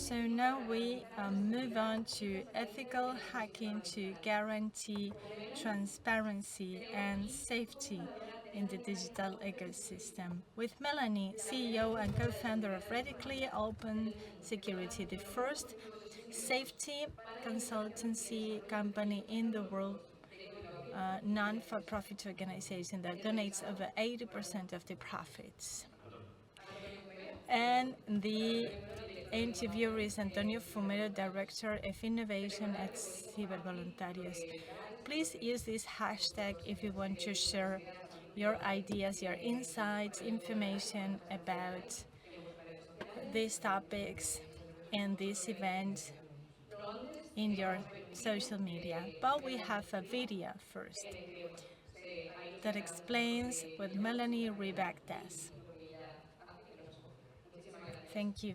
So now we move on to ethical hacking to guarantee transparency and safety in the digital ecosystem. With Melanie, CEO and co-founder of Radically Open Security, the first safety consultancy company in the world, non-for-profit organization that donates over 80% of the profits. And the interviewer is Antonio Fumero, Director of Innovation at Cibervoluntarios. Please use this hashtag if you want to share your ideas, your insights, information about these topics and this event in your social media. But we have a video first that explains what Melanie Rieback does. Thank you.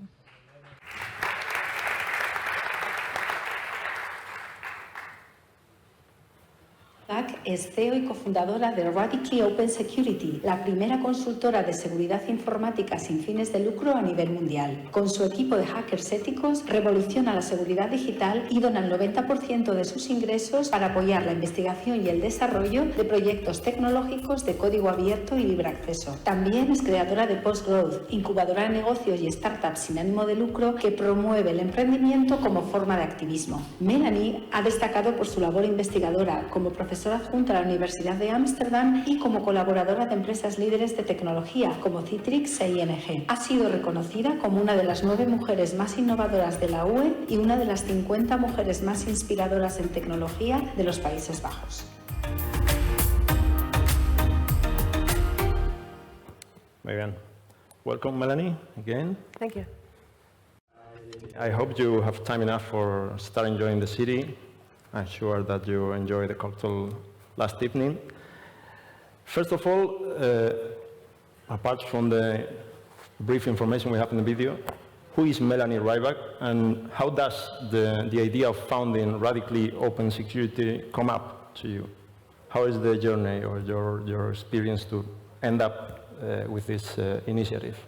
Es CEO y cofundadora de Radically Open Security, la primera consultora de seguridad informática sin fines de lucro a nivel mundial. Con su equipo de hackers éticos, revoluciona la seguridad digital y dona el 90% de sus ingresos para apoyar la investigación y el desarrollo de proyectos tecnológicos de código abierto y libre acceso. También es creadora de Postgrowth, incubadora de negocios y startups sin ánimo de lucro que promueve el emprendimiento como forma de activismo. Melanie ha destacado por su labor investigadora como profesora adjunta a la Universidad de Ámsterdam y como colaboradora de empresas líderes de tecnología como Citrix e ING. Ha sido reconocida como una de las 9 mujeres más innovadoras de la UE y una de las 50 mujeres más inspiradoras en tecnología de los Países Bajos. Muy bien. Welcome, Melanie, again. Thank you. I hope you have time enough for start enjoying the city. I'm sure that you enjoyed the cocktail last evening. First of all, apart from the brief information we have in the video, who is Melanie Rieback and how does the idea of founding Radically Open Security come up to you? How is the journey or your experience to end up with this initiative?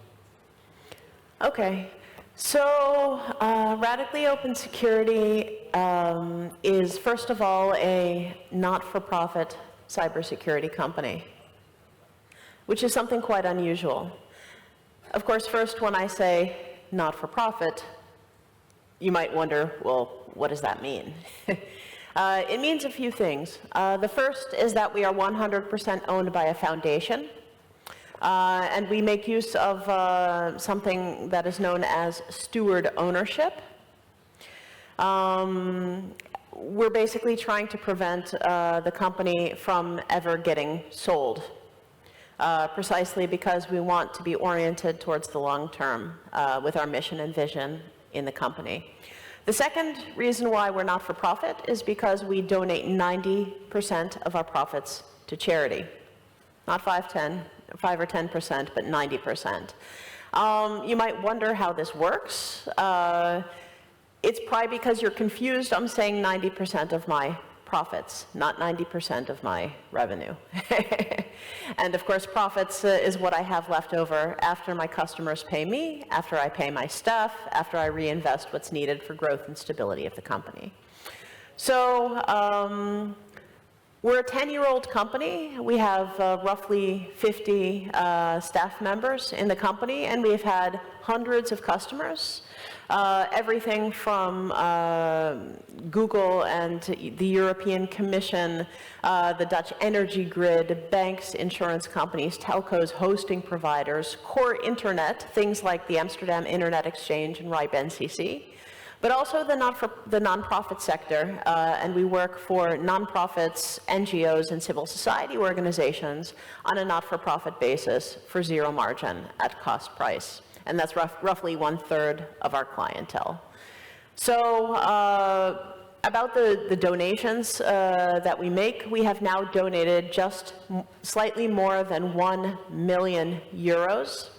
Okay. So, Radically Open Security is, first of all, a not-for-profit cybersecurity company, which is something quite unusual. Of course, first, when I say not-for-profit, you might wonder, well, what does that mean? It means a few things. The first is that we are 100% owned by a foundation. And we make use of something that is known as steward ownership. We're basically trying to prevent the company from ever getting sold, precisely because we want to be oriented towards the long term with our mission and vision in the company. The second reason why we're not for profit is because we donate 90% of our profits to charity. Not 5 or 10%, but 90%. You might wonder how this works. It's probably because you're confused. I'm saying 90% of my profits, not 90% of my revenue. And of course, profits is what I have left over after my customers pay me, after I pay my staff, after I reinvest what's needed for growth and stability of the company. So, we're a 10-year-old company. We have roughly 50 staff members in the company, and we've had hundreds of customers. Everything from Google and the European Commission, the Dutch energy grid, banks, insurance companies, telcos, hosting providers, core internet, things like the Amsterdam Internet Exchange and RIPE NCC. But also the nonprofit sector, and we work for nonprofits, NGOs, and civil society organizations on a not-for-profit basis for zero margin at cost price. And that's roughly 1/3 of our clientele. So about the donations that we make, we have now donated just slightly more than 1 million euros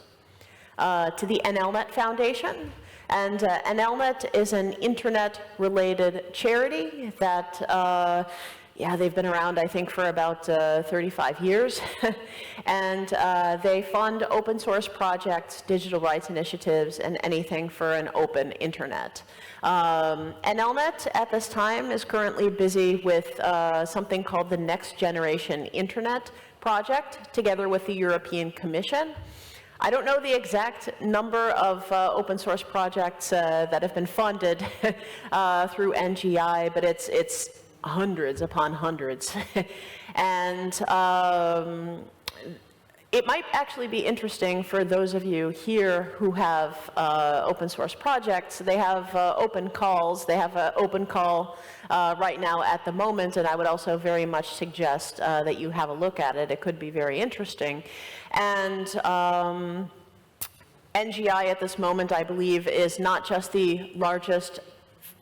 to the NLNet Foundation. And NLNet is an internet-related charity that yeah, they've been around, I think, for about 35 years. And they fund open source projects, digital rights initiatives, and anything for an open internet. NLnet at this time is currently busy with something called the Next Generation Internet project, together with the European Commission. I don't know the exact number of open source projects that have been funded through NGI, but it's hundreds upon hundreds. And it might actually be interesting for those of you here who have open source projects. They have open calls. They have an open call right now at the moment, and I would also very much suggest that you have a look at it. It could be very interesting. And NGI at this moment, I believe, is not just the largest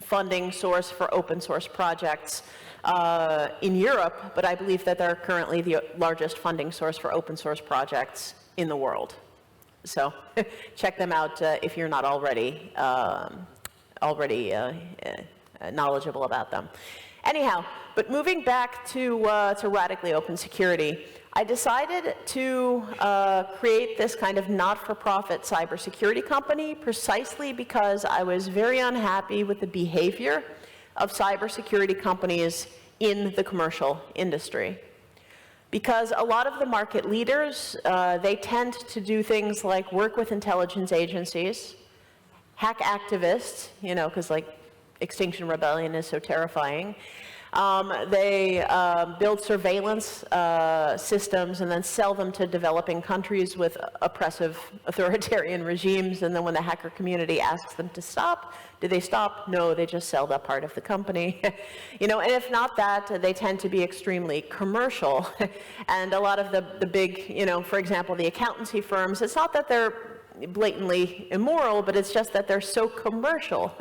funding source for open source projects in Europe, but I believe that they're currently the largest funding source for open source projects in the world. So check them out if you're not already knowledgeable about them. Anyhow, but moving back to radically open security, I decided to create this kind of not-for-profit cybersecurity company precisely because I was very unhappy with the behavior of cybersecurity companies in the commercial industry. Because a lot of the market leaders, they tend to do things like work with intelligence agencies, hack activists, you know, because like Extinction Rebellion is so terrifying. They build surveillance systems and then sell them to developing countries with oppressive authoritarian regimes, and then when the hacker community asks them to stop, do they stop? No, they just sell that part of the company. You know, and if not that, they tend to be extremely commercial. And a lot of the big, you know, for example, the accountancy firms, it's not that they're blatantly immoral, but it's just that they're so commercial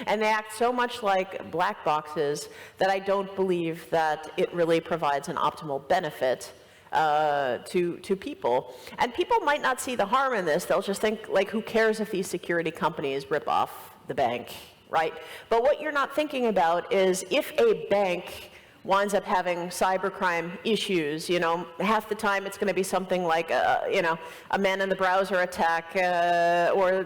and they act so much like black boxes that I don't believe that it really provides an optimal benefit to people. And people might not see the harm in this. They'll just think, like, who cares if these security companies rip off the bank, right? But what you're not thinking about is if a bank winds up having cybercrime issues, you know, half the time it's going to be something like, you know, a man-in-the-browser attack or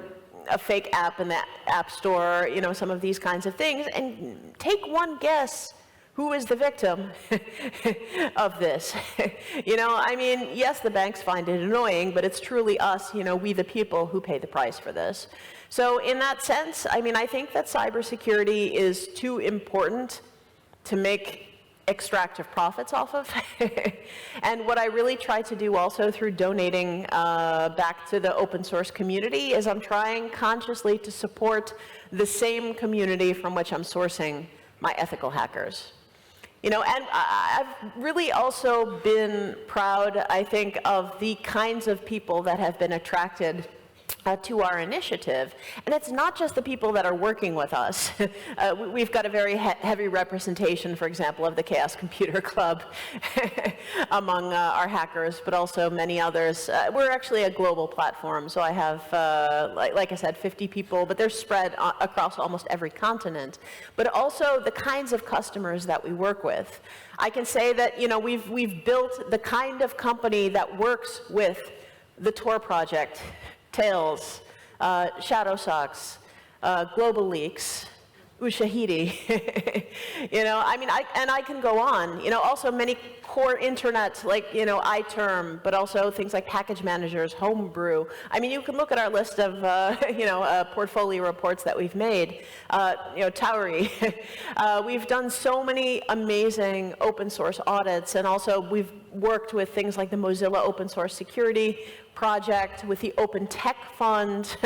a fake app in the app store, you know, some of these kinds of things. And take one guess, who is the victim of this? You know, I mean, yes, the banks find it annoying, but it's truly us, you know, we the people who pay the price for this. So in that sense, I mean, I think that cybersecurity is too important to make extractive profits off of. And what I really try to do also through donating back to the open source community is I'm trying consciously to support the same community from which I'm sourcing my ethical hackers. You know, and I've really also been proud, I think, of the kinds of people that have been attracted to our initiative. And it's not just the people that are working with us. We've got a very heavy representation, for example, of the Chaos Computer Club among our hackers, but also many others. We're actually a global platform, so I have, like I said, 50 people, but they're spread across almost every continent. But also the kinds of customers that we work with. I can say that, you know, we've built the kind of company that works with the Tor project, Tails, ShadowSocks, Global Leaks, Ushahidi. You know, I mean, I can go on. You know, also many core internet, like, you know, iTerm, but also things like package managers, Homebrew. I mean, you can look at our list of, you know, portfolio reports that we've made. You know, Towery. We've done so many amazing open source audits, and also we've worked with things like the Mozilla Open Source Security Project, with the Open Tech Fund,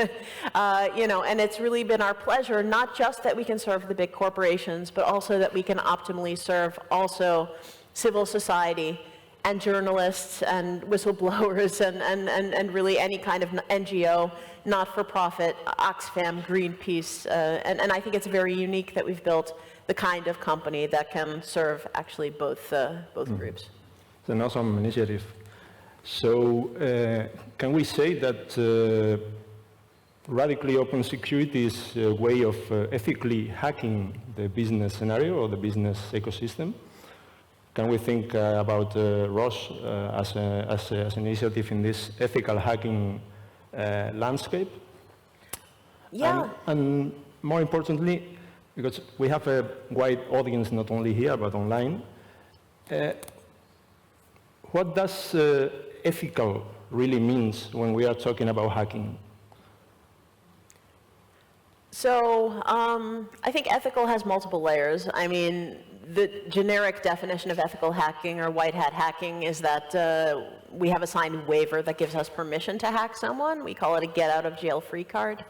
you know, and it's really been our pleasure, not just that we can serve the big corporations, but also that we can optimally serve also civil society and journalists and whistleblowers and really any kind of NGO, not-for-profit, Oxfam, Greenpeace, and I think it's very unique that we've built the kind of company that can serve actually both groups. It's an awesome initiative. So can we say that radically open security is a way of ethically hacking the business scenario or the business ecosystem? can we think about ROS as an initiative in this ethical hacking landscape? Yeah. And more importantly, because we have a wide audience not only here but online, what does ethical really means when we are talking about hacking? So I think ethical has multiple layers. I mean, the generic definition of ethical hacking or white hat hacking is that we have a signed waiver that gives us permission to hack someone. We call it a get out of jail free card.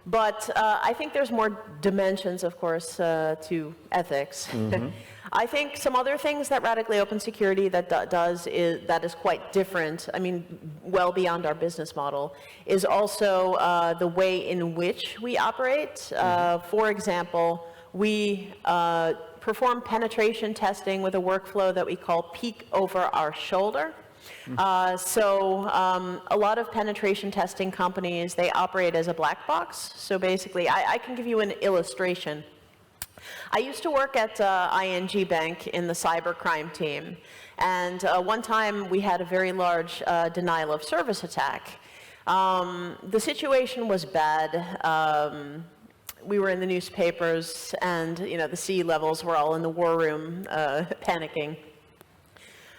But I think there's more dimensions, of course, to ethics. Mm-hmm. I think some other things that radically open security that does is quite different, I mean, well beyond our business model, is also the way in which we operate. For example, we perform penetration testing with a workflow that we call peek over our shoulder. So a lot of penetration testing companies, they operate as a black box. So basically, I can give you an illustration. I used to work at ING Bank in the cybercrime team. And one time we had a very large denial of service attack. The situation was bad. We were in the newspapers, and the sea levels were all in the war room panicking.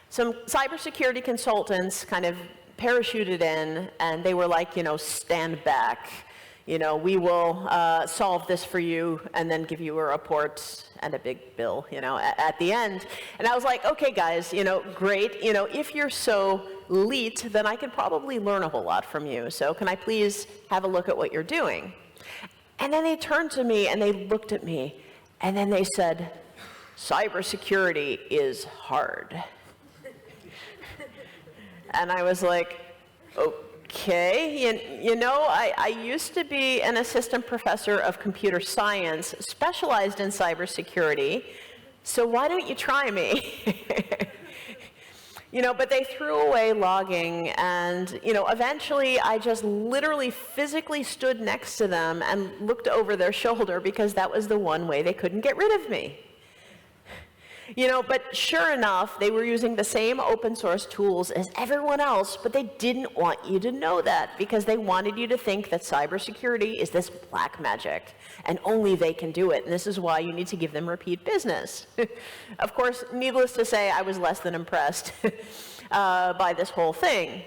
Some cybersecurity consultants kind of parachuted in, and they were like, stand back. We will solve this for you and then give you a report and a big bill, at the end. And I was like, okay, guys, great. If you're so elite, then I can probably learn a whole lot from you. So can I please have a look at what you're doing? And then they turned to me and they looked at me, and then they said, cybersecurity is hard. And I was like, okay, I used to be an assistant professor of computer science, specialized in cybersecurity, so why don't you try me? But they threw away logging, and, eventually I just literally physically stood next to them and looked over their shoulder because that was the one way they couldn't get rid of me. But sure enough, they were using the same open source tools as everyone else, but they didn't want you to know that because they wanted you to think that cybersecurity is this black magic and only they can do it. And this is why you need to give them repeat business. Of course, needless to say, I was less than impressed by this whole thing.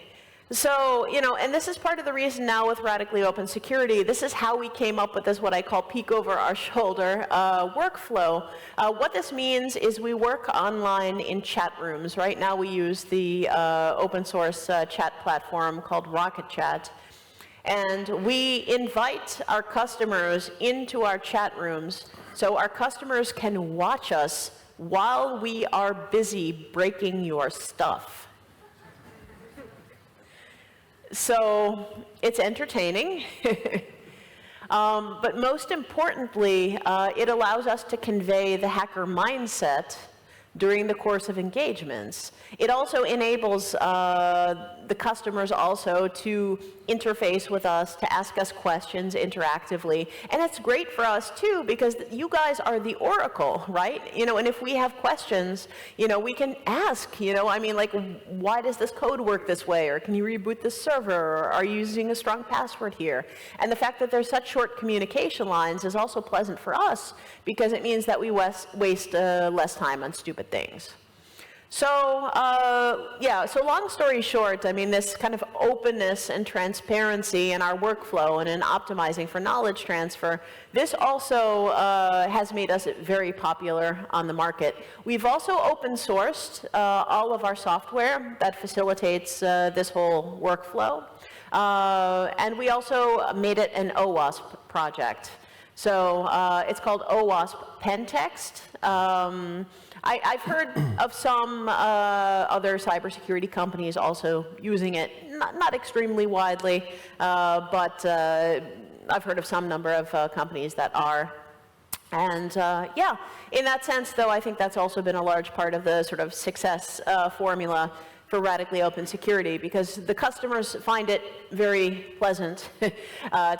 So, and this is part of the reason now with radically open security, this is how we came up with this, what I call peek over our shoulder workflow. What this means is we work online in chat rooms. Right now we use the open source chat platform called Rocket Chat. And we invite our customers into our chat rooms so our customers can watch us while we are busy breaking your stuff. So it's entertaining, but most importantly, it allows us to convey the hacker mindset during the course of engagements. It also enables the customers also to interface with us, to ask us questions interactively. And it's great for us too, because you guys are the oracle, right? And if we have questions, we can ask, why does this code work this way? Or can you reboot this server? Or are you using a strong password here? And the fact that there's such short communication lines is also pleasant for us, because it means that we waste less time on stupid things. So, so long story short, this kind of openness and transparency in our workflow and in optimizing for knowledge transfer, this also has made us very popular on the market. We've also open sourced all of our software that facilitates this whole workflow. And we also made it an OWASP project. So it's called OWASP Pentext. I've heard of some other cybersecurity companies also using it, not extremely widely, but I've heard of some number of companies that are. And in that sense, though, I think that's also been a large part of the sort of success formula for radically open security, because the customers find it very pleasant to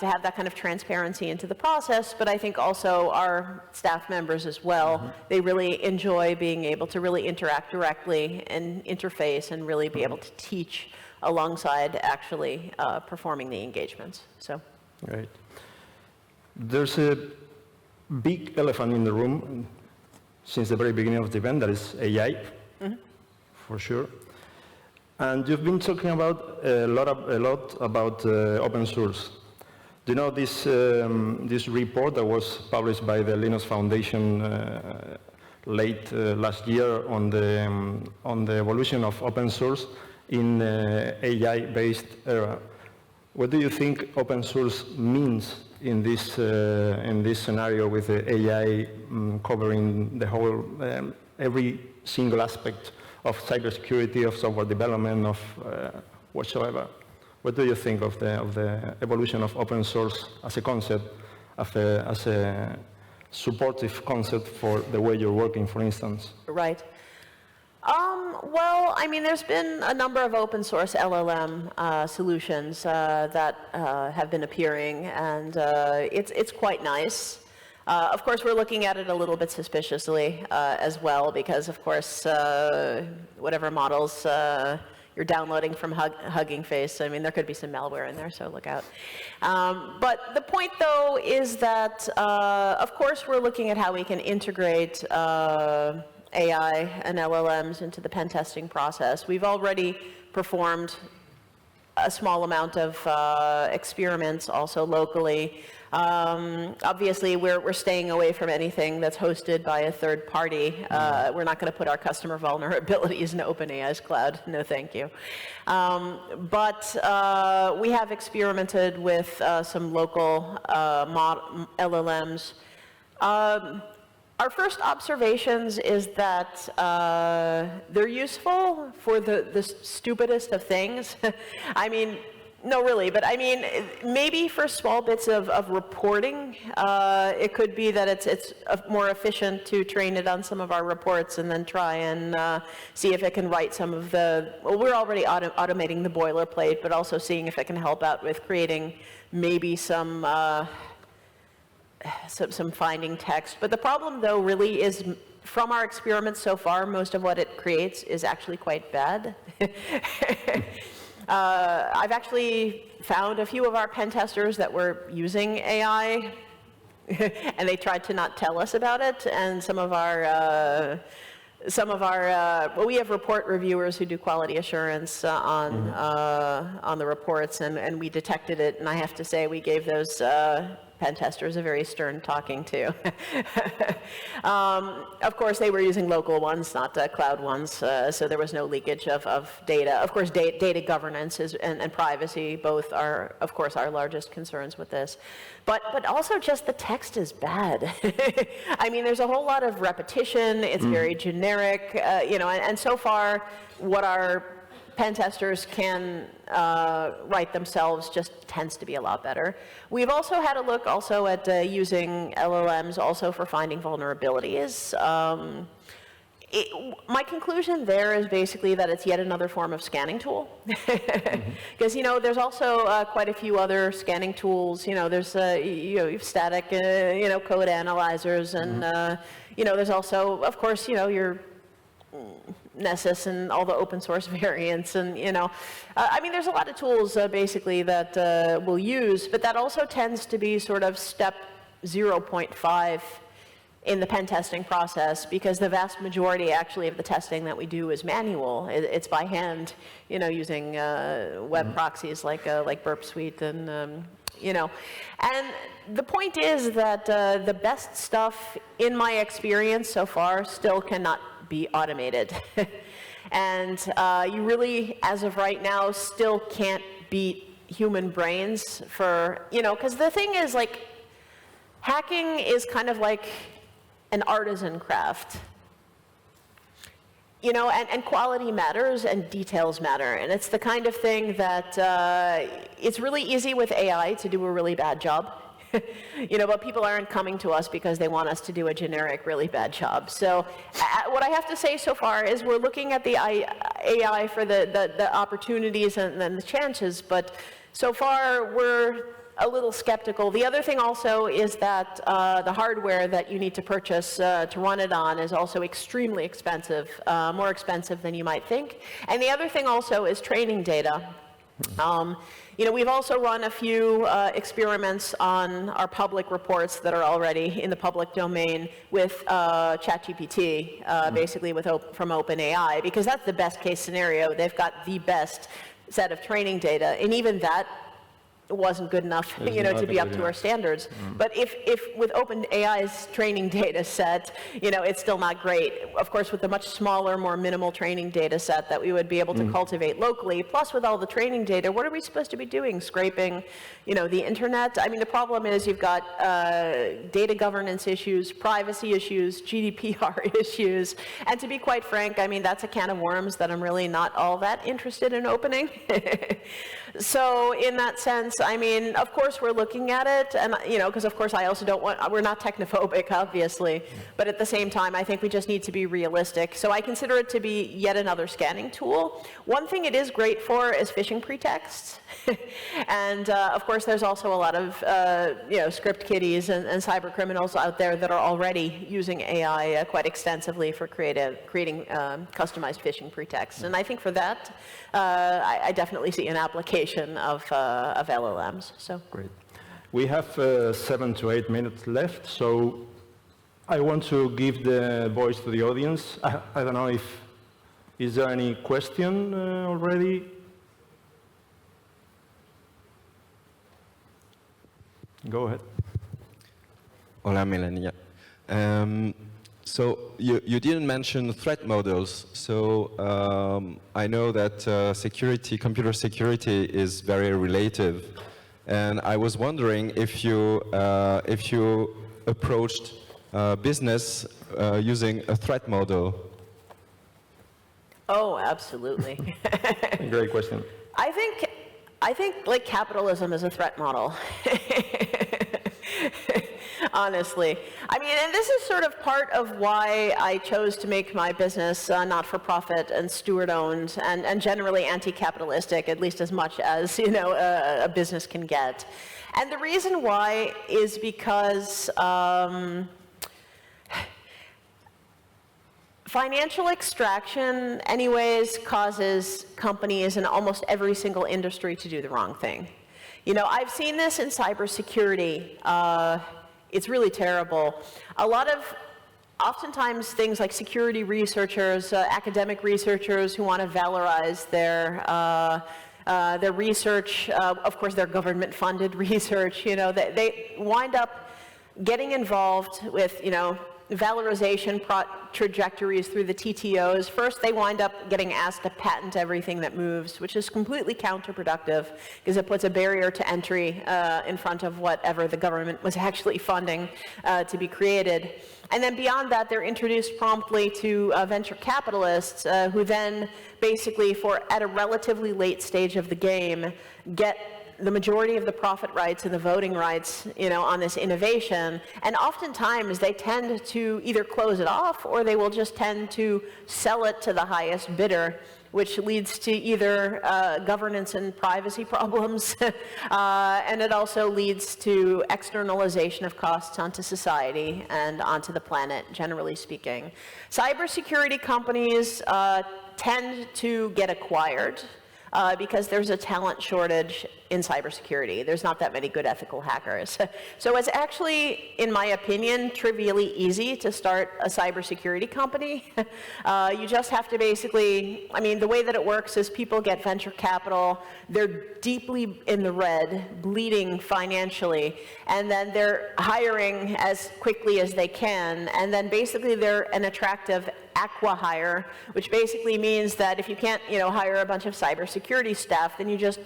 have that kind of transparency into the process, but I think also our staff members as well, they really enjoy being able to really interact directly and interface and really be able to teach alongside actually performing the engagements. So. Right. There's a big elephant in the room since the very beginning of the event, that is AI, for sure. And you've been talking about a lot about open source. Do you know this this report that was published by the Linux Foundation late last year on the evolution of open source in AI-based era? What do you think open source means in this scenario with the AI covering the whole every single aspect of cybersecurity, of software development, of whatsoever? What do you think of the evolution of open source as a concept, as a supportive concept for the way you're working, for instance? Right. Well, I mean, there's been a number of open source LLM solutions that have been appearing, and it's quite nice. Of course, we're looking at it a little bit suspiciously as well, because of course, whatever models you're downloading from Hugging Face, I mean, there could be some malware in there, so look out. But the point, though, is that, of course, we're looking at how we can integrate AI and LLMs into the pen testing process. We've already performed a small amount of experiments also locally. Obviously, we're staying away from anything that's hosted by a third party. We're not going to put our customer vulnerabilities in OpenAI's cloud. No, thank you. But we have experimented with some local LLMs. Our first observations is that they're useful for the stupidest of things. I mean, no, really, but I mean, maybe for small bits of reporting, it could be that it's more efficient to train it on some of our reports and then try and see if it can write some of the, well, we're already automating the boilerplate, but also seeing if it can help out with creating maybe some finding text. But the problem, though, really is, from our experiments so far, most of what it creates is actually quite bad. I've actually found a few of our pen testers that were using AI, and they tried to not tell us about it. And some of our, well, we have report reviewers who do quality assurance on the reports, and we detected it. And I have to say, we gave those pen testers a very stern talking to. Of course, they were using local ones, not cloud ones, so there was no leakage of data. Of course, data governance and privacy both are, of course, our largest concerns with this. But also just the text is bad. I mean, there's a whole lot of repetition. It's very generic, you know, and so far, what our pen testers can write themselves just tends to be a lot better. We've also had a look also at using LLMs also for finding vulnerabilities. My conclusion there is basically that it's yet another form of scanning tool. Because, you know, there's also quite a few other scanning tools. You know, there's, you know, static, you know, code analyzers, and, you know, there's also, of course, you know, your Nessus and all the open source variants, and, you know, I mean, there's a lot of tools basically that we'll use, but that also tends to be sort of step 0.5 in the pen testing process, because the vast majority actually of the testing that we do is manual. It's by hand, you know, using web proxies like Burp Suite, and you know. And the point is that the best stuff, in my experience so far, still cannot be automated. And you really, as of right now, still can't beat human brains for, you know, because the thing is, like, hacking is kind of like an artisan craft. You know, and quality matters and details matter. And it's the kind of thing that it's really easy with AI to do a really bad job. But people aren't coming to us because they want us to do a generic, really bad job. So what I have to say so far is we're looking at the AI for the opportunities and the chances, but so far we're a little skeptical. The other thing also is that the hardware that you need to purchase to run it on is also extremely expensive, more expensive than you might think. And the other thing also is training data. We've also run a few experiments on our public reports that are already in the public domain with ChatGPT, basically from OpenAI, because that's the best case scenario. They've got the best set of training data, and even that wasn't good enough, to be up to our standards. But if with OpenAI's training data set, it's still not great. Of course, with the much smaller, more minimal training data set that we would be able to cultivate locally, plus with all the training data, what are we supposed to be doing? Scraping, the internet? I mean, the problem is you've got data governance issues, privacy issues, GDPR issues, and to be quite frank, I mean, that's a can of worms that I'm really not all that interested in opening. So in that sense, I mean, of course we're looking at it, and because of course I also we're not technophobic, obviously, but at the same time, I think we just need to be realistic. So I consider it to be yet another scanning tool. One thing it is great for is phishing pretexts, and of course there's also a lot of script kiddies and cyber criminals out there that are already using AI quite extensively for creating customized phishing pretexts, and I think for that, I definitely see an application of LLMs. So great. We have 7 to 8 minutes left, so I want to give the voice to the audience. I don't know is there any question already? Go ahead. Hola, Melanie. So you didn't mention threat models. So I know that computer security is very relative, and I was wondering if you approached business using a threat model. Oh, absolutely. Great question. I think like capitalism is a threat model. Honestly. I mean, and this is sort of part of why I chose to make my business not-for-profit and steward-owned and generally anti-capitalistic, at least as much as, a business can get. And the reason why is because financial extraction anyways causes companies in almost every single industry to do the wrong thing. I've seen this in cybersecurity. It's really terrible. Oftentimes things like security researchers, academic researchers who want to valorize their research, of course their government-funded research, they wind up getting involved with, valorization trajectories through the TTOs. First, they wind up getting asked to patent everything that moves, which is completely counterproductive because it puts a barrier to entry in front of whatever the government was actually funding to be created. And then beyond that, they're introduced promptly to venture capitalists who then basically, at a relatively late stage of the game, get the majority of the profit rights and the voting rights, on this innovation. And oftentimes they tend to either close it off or they will just tend to sell it to the highest bidder, which leads to either governance and privacy problems, and it also leads to externalization of costs onto society and onto the planet, generally speaking. Cybersecurity companies tend to get acquired because there's a talent shortage in cybersecurity. There's not that many good ethical hackers. So it's actually, in my opinion, trivially easy to start a cybersecurity company. You just have to basically, the way that it works is people get venture capital, they're deeply in the red, bleeding financially, and then they're hiring as quickly as they can, and then basically they're an attractive acqui-hire, which basically means that if you can't, hire a bunch of cybersecurity staff, then you just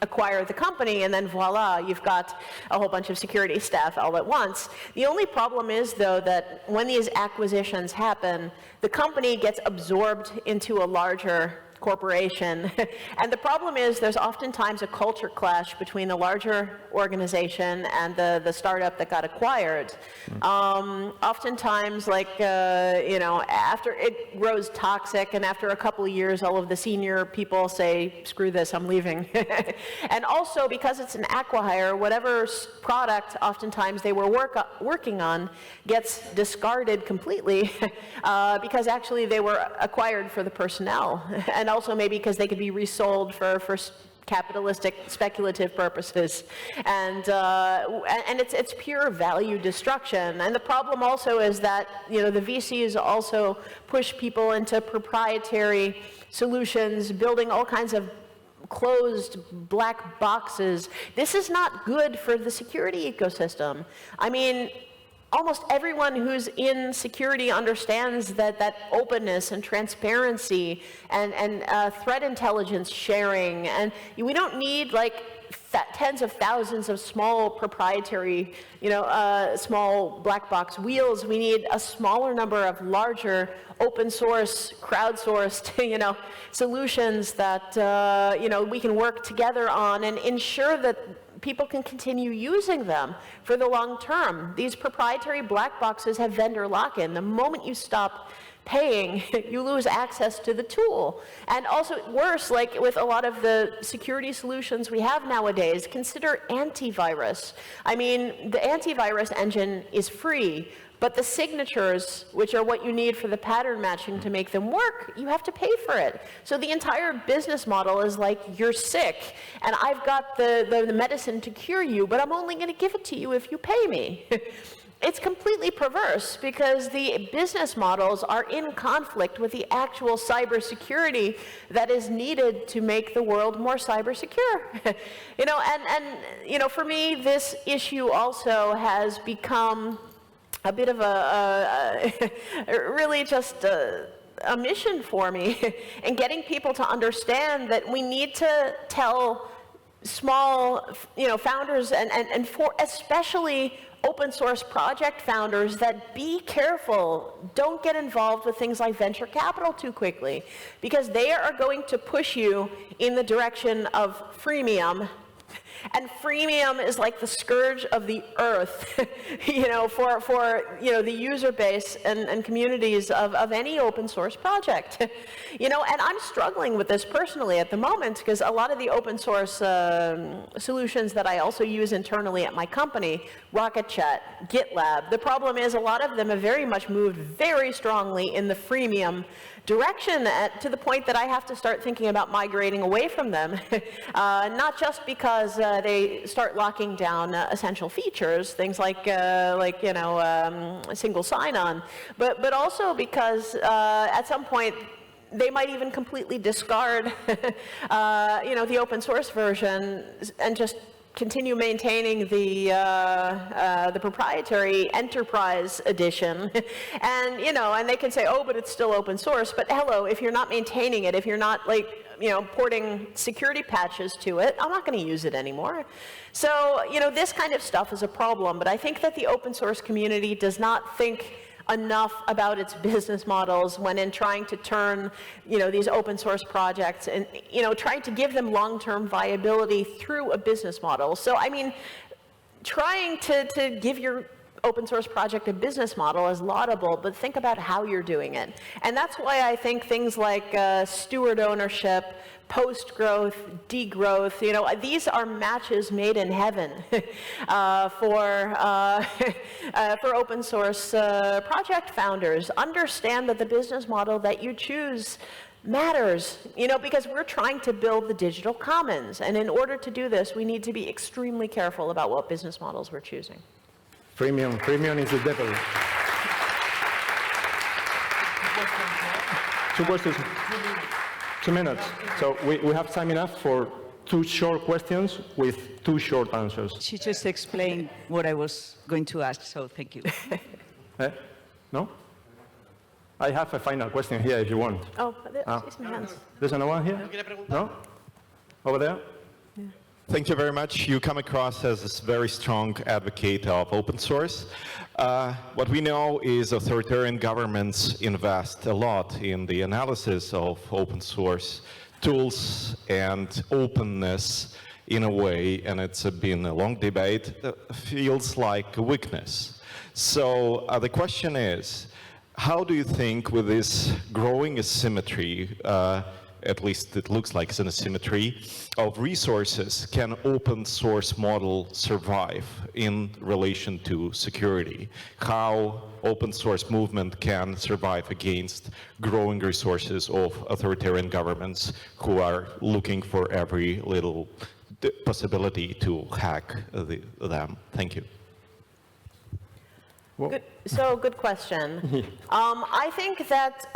acquire the company, and then voila, you've got a whole bunch of security staff all at once. The only problem is, though, that when these acquisitions happen, the company gets absorbed into a larger corporation. And the problem is there's oftentimes a culture clash between the larger organization and the startup that got acquired. Oftentimes, like, after it grows toxic, and after a couple of years, all of the senior people say, screw this, I'm leaving. And also, because it's an acqui-hire, whatever product oftentimes they were working on gets discarded completely because actually they were acquired for the personnel, and also maybe because they could be resold for capitalistic, speculative purposes, and it's pure value destruction. And the problem also is that the VCs also push people into proprietary solutions, building all kinds of closed black boxes. This is not good for the security ecosystem. I mean, almost everyone who's in security understands that openness and transparency and threat intelligence sharing, and we don't need like tens of thousands of small proprietary, small black box wheels. We need a smaller number of larger open source, crowdsourced, solutions that, we can work together on and ensure that people can continue using them for the long term. These proprietary black boxes have vendor lock-in. The moment you stop paying, you lose access to the tool. And also worse, like with a lot of the security solutions we have nowadays, consider antivirus. I mean, the antivirus engine is free, but the signatures, which are what you need for the pattern matching to make them work, you have to pay for it. So the entire business model is like, you're sick, and I've got the medicine to cure you, but I'm only going to give it to you if you pay me. It's completely perverse because the business models are in conflict with the actual cybersecurity that is needed to make the world more cyber secure. For me, this issue also has become a bit of really just a mission for me in getting people to understand that we need to tell small, founders and for especially open source project founders that be careful, don't get involved with things like venture capital too quickly, because they are going to push you in the direction of freemium. And freemium is like the scourge of the earth, for the user base and communities of any open source project. And I'm struggling with this personally at the moment because a lot of the open source solutions that I also use internally at my company, Rocket Chat, GitLab, the problem is a lot of them have very much moved very strongly in the freemium direction to the point that I have to start thinking about migrating away from them, not just because they start locking down essential features, things like single sign-on, but also because at some point they might even completely discard the open source version and just continue maintaining the proprietary enterprise edition, and they can say, oh, but it's still open source. But hello, if you're not maintaining it, if you're not porting security patches to it, I'm not going to use it anymore. So this kind of stuff is a problem. But I think that the open source community does not think enough about its business models when in trying to turn these open source projects and trying to give them long-term viability through a business model. So I mean, trying to give your open source project a business model is laudable, but think about how you're doing it. And that's why I think things like steward ownership, post-growth, degrowth, these are matches made in heaven for open source project founders. Understand that the business model that you choose matters, because we're trying to build the digital commons. And in order to do this, we need to be extremely careful about what business models we're choosing. Premium is the devil. 2 questions. 2 minutes. So we have time enough for 2 short questions with 2 short answers. She just explained what I was going to ask, so thank you. No? I have a final question here if you want. Oh, there's my hands. There's another one here? No? Over there? Yeah. Thank you very much. You come across as a very strong advocate of open source. What we know is authoritarian governments invest a lot in the analysis of open source tools and openness in a way, and it's been a long debate, feels like a weakness. So the question is, how do you think with this growing asymmetry, at least it looks like it's an asymmetry, of resources, can open source model survive in relation to security? How open source movement can survive against growing resources of authoritarian governments who are looking for every little possibility to hack them? Thank you. Well, Good question. I think that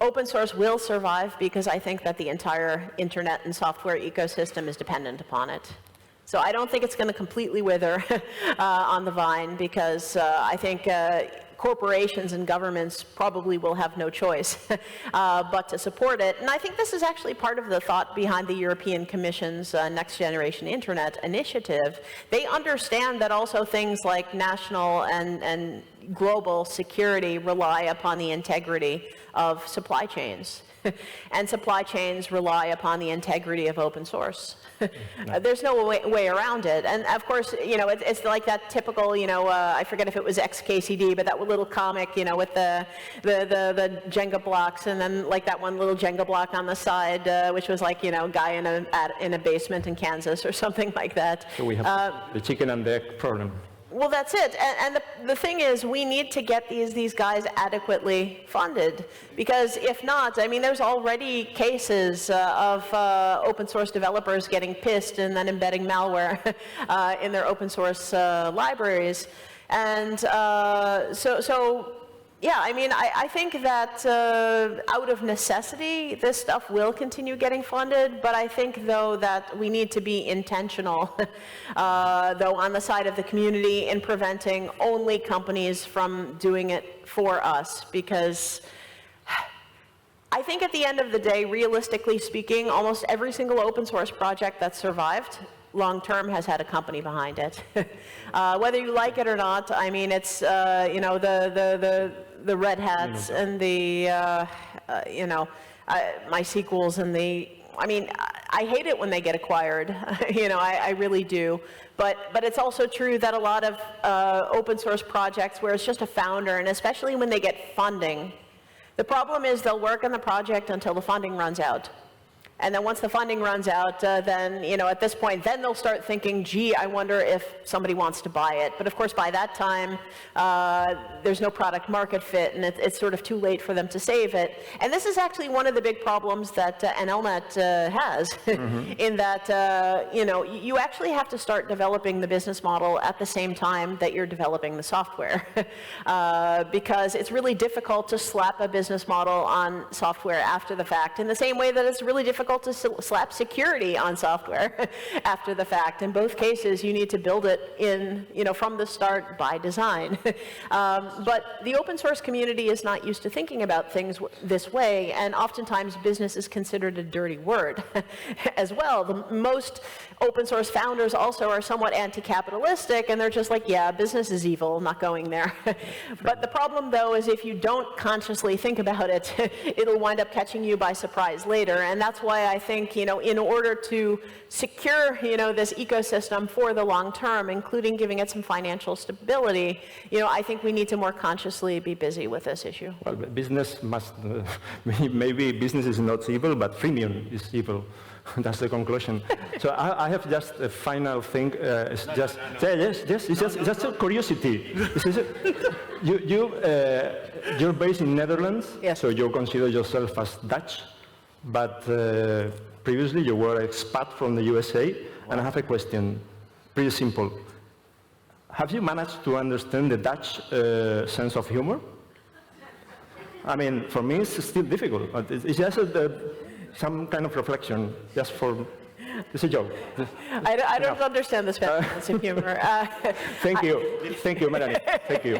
open source will survive because I think that the entire internet and software ecosystem is dependent upon it. So I don't think it's going to completely wither on the vine, because I think corporations and governments probably will have no choice but to support it. And I think this is actually part of the thought behind the European Commission's Next Generation Internet initiative. They understand that also things like national and global security rely upon the integrity of supply chains. And supply chains rely upon the integrity of open source. There's no way around it. And of course, you know, it's like that typical, you know, I forget if it was XKCD, but that little comic, you know, with the Jenga blocks, and then like that one little Jenga block on the side, which was like, you know, a guy in a basement in Kansas or something like that. So we have the chicken and the egg problem. Well, that's it. And the thing is, we need to get these guys adequately funded, because if not, I mean, there's already cases of open source developers getting pissed and then embedding malware in their open source libraries. And so yeah, I mean, I think that out of necessity, this stuff will continue getting funded, but I think, though, that we need to be intentional, though, on the side of the community in preventing only companies from doing it for us, because I think at the end of the day, realistically speaking, almost every single open source project that survived long-term has had a company behind it. Whether you like it or not, I mean, it's, you know, the Red Hats and the, you know, MySQLs and the, I mean, I hate it when they get acquired. You know, I really do. But it's also true that a lot of open source projects where it's just a founder, and especially when they get funding, the problem is they'll work on the project until the funding runs out. And then once the funding runs out, then, you know, at this point, then they'll start thinking, gee, I wonder if somebody wants to buy it. But of course, by that time, there's no product market fit, and it's sort of too late for them to save it. And this is actually one of the big problems that NLNet has, in that, you know, you actually have to start developing the business model at the same time that you're developing the software. Because it's really difficult to slap a business model on software after the fact, in the same way that it's really difficult to slap security on software after the fact. In both cases, you need to build it in, you know, from the start by design. But the open source community is not used to thinking about things this way, and oftentimes business is considered a dirty word as well. The most open source founders also are somewhat anti-capitalistic, and they're just like, yeah, business is evil, not going there. But the problem, though, is if you don't consciously think about it, it'll wind up catching you by surprise later. And that's why I think, you know, in order to secure, you know, this ecosystem for the long term, including giving it some financial stability, you know, I think we need to more consciously be busy with this issue. Well, business must, maybe business is not evil, but freemium is evil. That's the conclusion. So I have just a final thing. It's just, yes, it's just a curiosity. You're based in Netherlands, yes. So you consider yourself as Dutch, but previously you were an expat from the USA, and I have a question, pretty simple. Have you managed to understand the Dutch sense of humor? I mean, for me it's still difficult, but it's just some kind of reflection, just for, it's a joke. I don't understand the sense of humor. Thank you, Melanie, thank you.